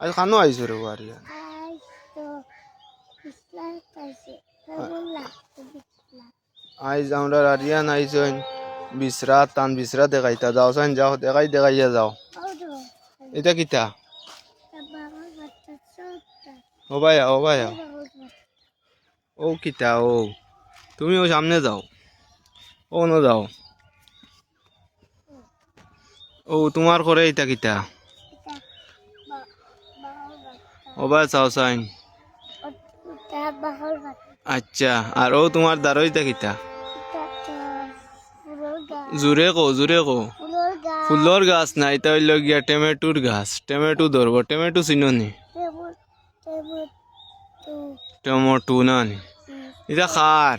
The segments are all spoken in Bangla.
আজ খানো আইছো রে বাড়িয়া আজ আমরা আরিয়ান আইসেন বিশ্রাত টান বিশ্রা দেখাইতা যাও সাইন যাও দেখাইয়া যাও এটা কিতা ও ভাইয়া ও কিতা ও তুমি ও সামনে যাও ও ন যাও ও তোমার করে এটা কিতা ও ভাই চাও সাইন আচ্ছা আর ও তোমার দারইটা কিতা জুরে কো ফুলর গাছ না এটা হইল গিয়া টমেটোর গাছ টমেটো ধরবো টমেটো চিনি টমেটো না নি এটা খার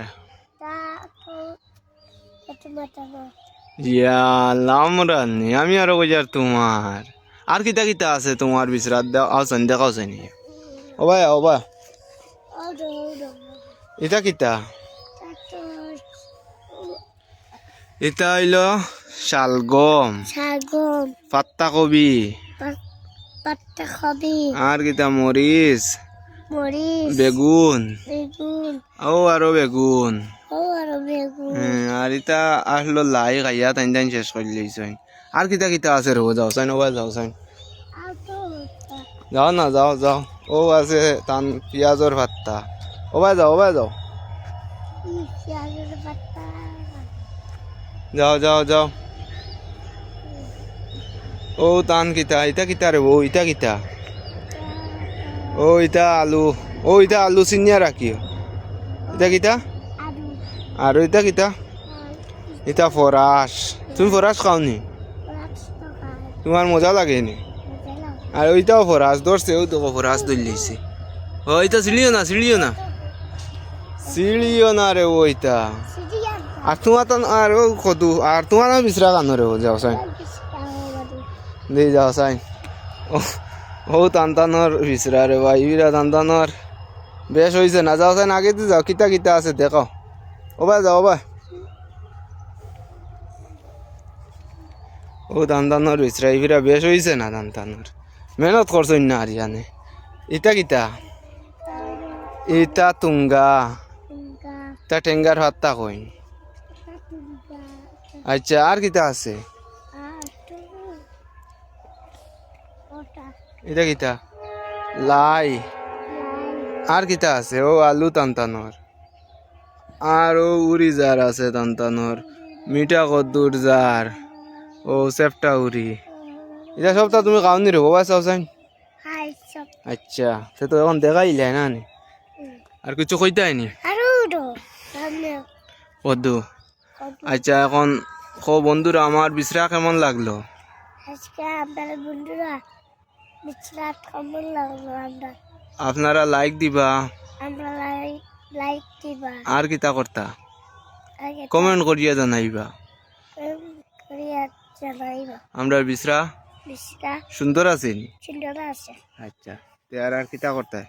ইয়া লামরানি আমি আরো কইয়ার তোমার আর কিতা কিতা আছে তোমার বিচরাত দাও আছেন দেখাও জানি ও ভাই এটা কিতা এটা হইল শালগম পাত্তা কবি আর কিতা মরিচ বেগুন ও আরো বেগুন আর এটা আসলো লাই খাইয়া টাইন টাইন শেষ করে লইছেন আর কিতা কিতা আছে রো যাও সাইন ও যাও সাইন যাও না যাও ও আছে টান পিঁয়াজর পাত্তা ও ভাই যাও যাও ও টান কিতা এটা কিতা রে ও এটা কিতা ও এটা আলু চিনিয়া রাখিও এটা কিতা আর এটা কিতা এটা ফরাস তুমি ফরাস খাওনি তোমার মজা লাগে নি আর ওইটাও ফরাস ধরছে ও তো ফরাস ধরলেছে ও এটা চিলিও না রে ওইটা আর তোমার তো আর ও কদু আর তোমার বিচরা কানো রে যাও সাইন দিয়ে যাও সাইন ও টানটানোর বিচরা রে ভাই ইরা টানটানোর বেশ হয়েছে না যাও সাইন আগে দিয়ে যাও কিতা আছে দেখাও ও ভাই যাও ভাই ও টানটানোর বিচরা ইরা বেশ হয়েছে না টানটানোর মেহনত করছেন না আরিয়ানে ইটা কিতা এটা তুঙ্গা তা টেঙ্গার হাতটা কই আচ্ছা আর কিতা আছে এটা কিতা লাই আর কিতা আছে ও আলু টানটানোর আর ও উড়ি জার আছে টানটানোর মিঠা কদ্দুর জার ও সেপটা উড়ি এটা সবটা তুমি খাওনি রে বাবা চাও চাই আচ্ছা সে তো এখন দেখাইলে না নি আর কিছু কইতাই নি কদ্দু আচ্ছা এখন বন্ধুরা আমার বিচরা কেমন লাগলো আপনারা লাইক দিবা আর কিতা করতা কমেন্ট করিয়া জানাইবা আমরা বিচরা সুন্দর আছে আচ্ছা আর কিতা করতা